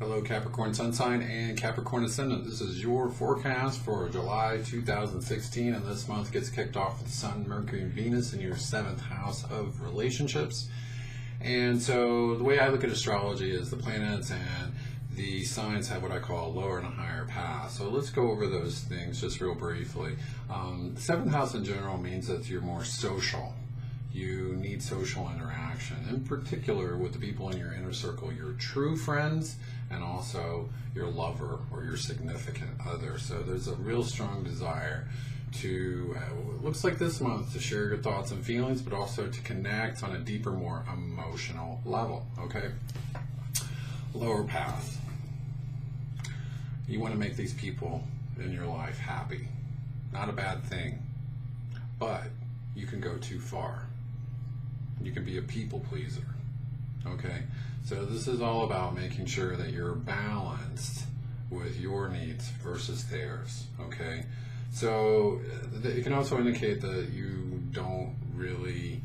Hello Capricorn Sun sign and Capricorn Ascendant. This is your forecast for July 2016, and this month gets kicked off with Sun, Mercury, and Venus in your 7th house of relationships. And so the way I look at astrology is the planets and the signs have what I call a lower and a higher path. So let's go over those things just real briefly. The 7th house in general means that you're more social. You need social interaction, in particular with the people in your inner circle, your true friends, and also your lover or your significant other. So there's a real strong desire to, it looks like this month, to share your thoughts and feelings, but also to connect on a deeper, more emotional level, okay? Lower path. You want to make these people in your life happy. Not a bad thing, but you can go too far. You can be a people pleaser, okay? So this is all about making sure that you're balanced with your needs versus theirs, okay? So it can also indicate that you don't really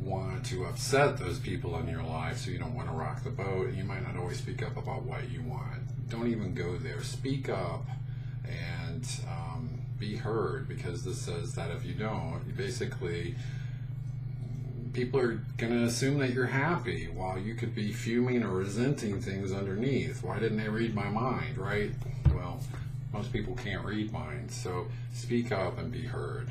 want to upset those people in your life, so you don't want to rock the boat. You might not always speak up about what you want. Don't even go there. Speak up and be heard, because this says that if you don't, you basically, people are going to assume that you're happy while you could be fuming or resenting things underneath. Why didn't they read my mind, right? Well, most people can't read minds, so speak up and be heard.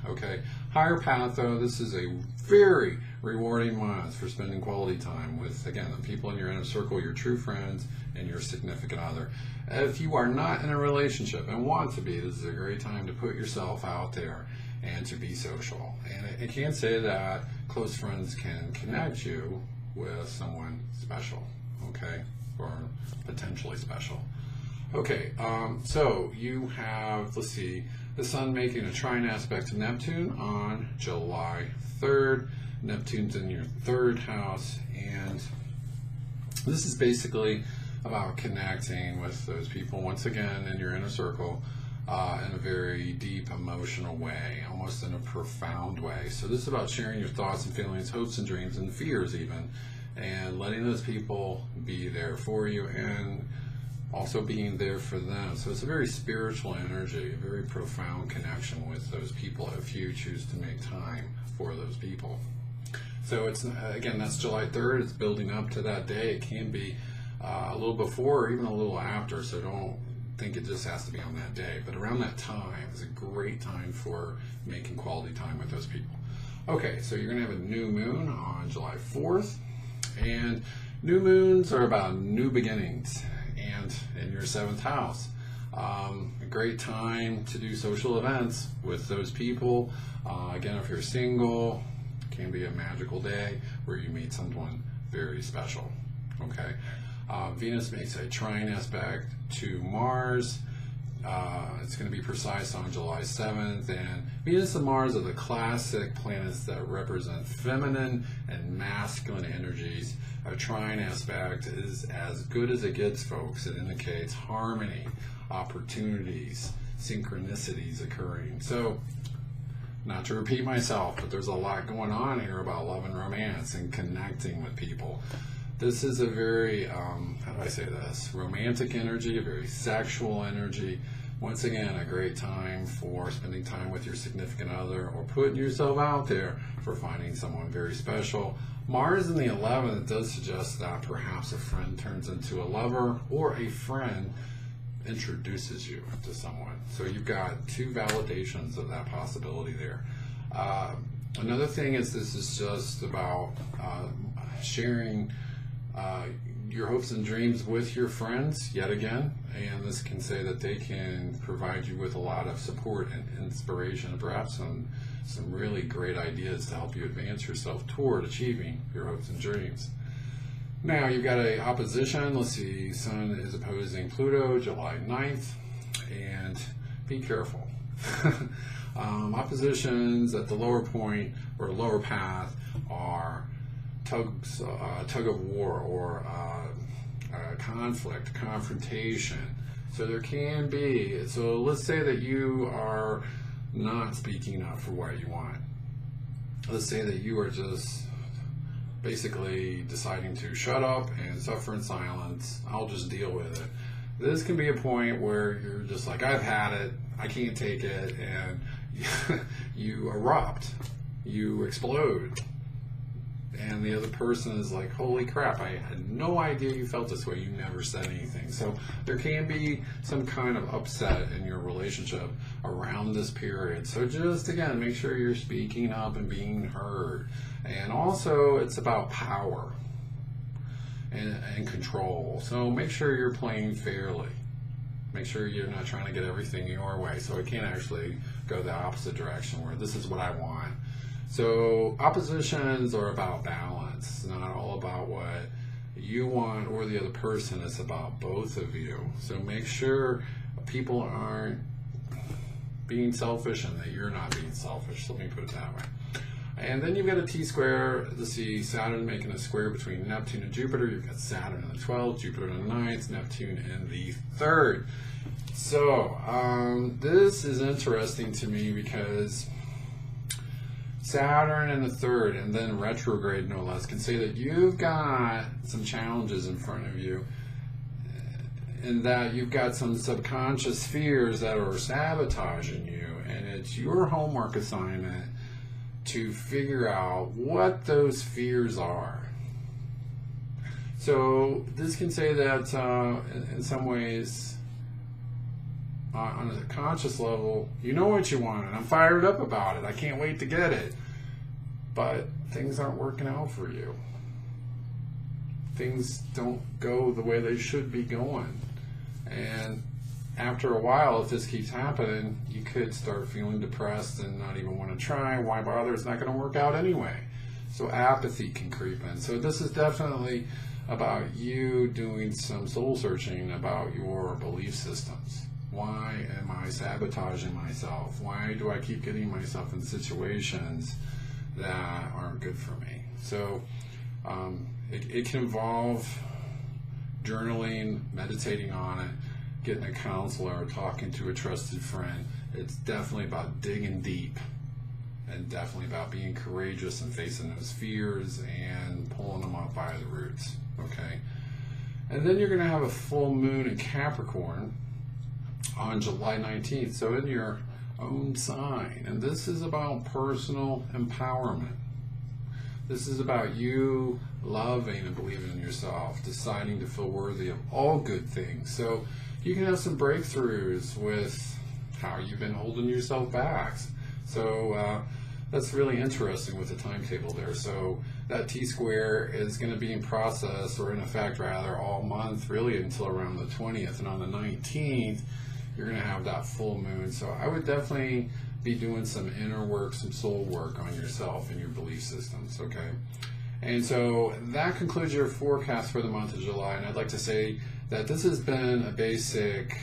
Okay, higher path though, this is a very rewarding month for spending quality time with, again, the people in your inner circle, your true friends, and your significant other. If you are not in a relationship and want to be, this is a great time to put yourself out there and to be social. And I can't say that close friends can connect you with someone special, okay, or potentially special. Okay, so you have, let's see, the Sun making a trine aspect to Neptune on July 3rd. Neptune's in your 3rd house, and this is basically about connecting with those people, once again, in your inner circle, in a very deep emotional way, almost in a profound way. So this is about sharing your thoughts and feelings, hopes and dreams, and fears even, and letting those people be there for you, and also being there for them. So it's a very spiritual energy, a very profound connection with those people if you choose to make time for those people. So it's, again, that's July 3rd. It's building up to that day. It can be a little before or even a little after, so don't think it just has to be on that day. But around that time is a great time for making quality time with those people. Okay, so you're going to have a new moon on July 4th, and new moons are about new beginnings. And in your 7th house, a great time to do social events with those people. Again, if you're single, it can be a magical day where you meet someone very special. Okay, Venus makes a trine aspect to Mars. It's going to be precise on July 7th, and Venus and Mars are the classic planets that represent feminine and masculine energies. A trine aspect is as good as it gets, folks. It indicates harmony, opportunities, synchronicities occurring. So, not to repeat myself, but there's a lot going on here about love and romance and connecting with people. This is a very, how do I say this, romantic energy, a very sexual energy. Once again, a great time for spending time with your significant other or putting yourself out there for finding someone very special. Mars in the 11th does suggest that perhaps a friend turns into a lover, or a friend introduces you to someone. So you've got two validations of that possibility there. Another thing is, this is just about sharing your hopes and dreams with your friends, yet again, and this can say that they can provide you with a lot of support and inspiration, and perhaps some really great ideas to help you advance yourself toward achieving your hopes and dreams. Now you've got a opposition. Let's see, Sun is opposing Pluto July 9th, and be careful. Oppositions at the lower point or lower path are tug of war, or conflict, confrontation. So there can be, so let's say that you are not speaking up for what you want. Let's say that you are just basically deciding to shut up and suffer in silence. I'll just deal with it. This can be a point where you're just like, I've had it, I can't take it, and you erupt, you explode. And the other person is like, holy crap, I had no idea you felt this way. You never said anything. So there can be some kind of upset in your relationship around this period. So just, again, make sure you're speaking up and being heard. And also, it's about power and control. So make sure you're playing fairly. Make sure you're not trying to get everything your way. So it can actually go the opposite direction where this is what I want. So oppositions are about balance, not all about what you want or the other person. It's about both of you. So make sure people aren't being selfish and that you're not being selfish. Let me put it that way. And then you've got a T-square. Let's see, Saturn making a square between Neptune and Jupiter. You've got Saturn in the 12th, Jupiter in the 9th, Neptune in the 3rd. So this is interesting to me because Saturn in the 3rd, and then retrograde no less, can say that you've got some challenges in front of you, and that you've got some subconscious fears that are sabotaging you, and it's your homework assignment to figure out what those fears are. So this can say that in some ways, on a conscious level, you know what you want, and I'm fired up about it. I can't wait to get it. But things aren't working out for you. Things don't go the way they should be going. And after a while, if this keeps happening, you could start feeling depressed and not even want to try. Why bother? It's not going to work out anyway. So apathy can creep in. So this is definitely about you doing some soul searching about your belief systems. Why am I sabotaging myself? Why do I keep getting myself in situations that aren't good for me? So it can involve journaling, meditating on it, getting a counselor, talking to a trusted friend. It's definitely about digging deep, and definitely about being courageous and facing those fears and pulling them up by the roots. Okay? And then you're going to have a full moon in Capricorn on July 19th, so in your own sign. And this is about personal empowerment. This is about you loving and believing in yourself, deciding to feel worthy of all good things. So you can have some breakthroughs with how you've been holding yourself back. So that's really interesting with the timetable there. So that T-square is going to be in process, or in effect rather, all month, really until around the 20th. And on the 19th, you're going to have that full moon. So I would definitely be doing some inner work, some soul work on yourself and your belief systems, okay? And so that concludes your forecast for the month of July. And I'd like to say that this has been a basic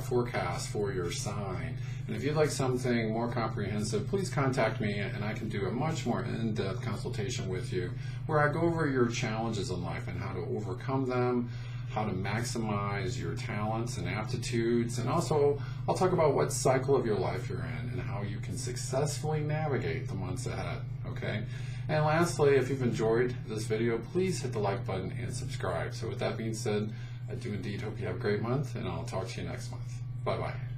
forecast for your sign. And if you'd like something more comprehensive, please contact me and I can do a much more in-depth consultation with you where I go over your challenges in life and how to overcome them, how to maximize your talents and aptitudes, and also I'll talk about what cycle of your life you're in and how you can successfully navigate the months ahead, okay? And lastly, if you've enjoyed this video, please hit the like button and subscribe. So with that being said, I do indeed hope you have a great month, and I'll talk to you next month. Bye-bye.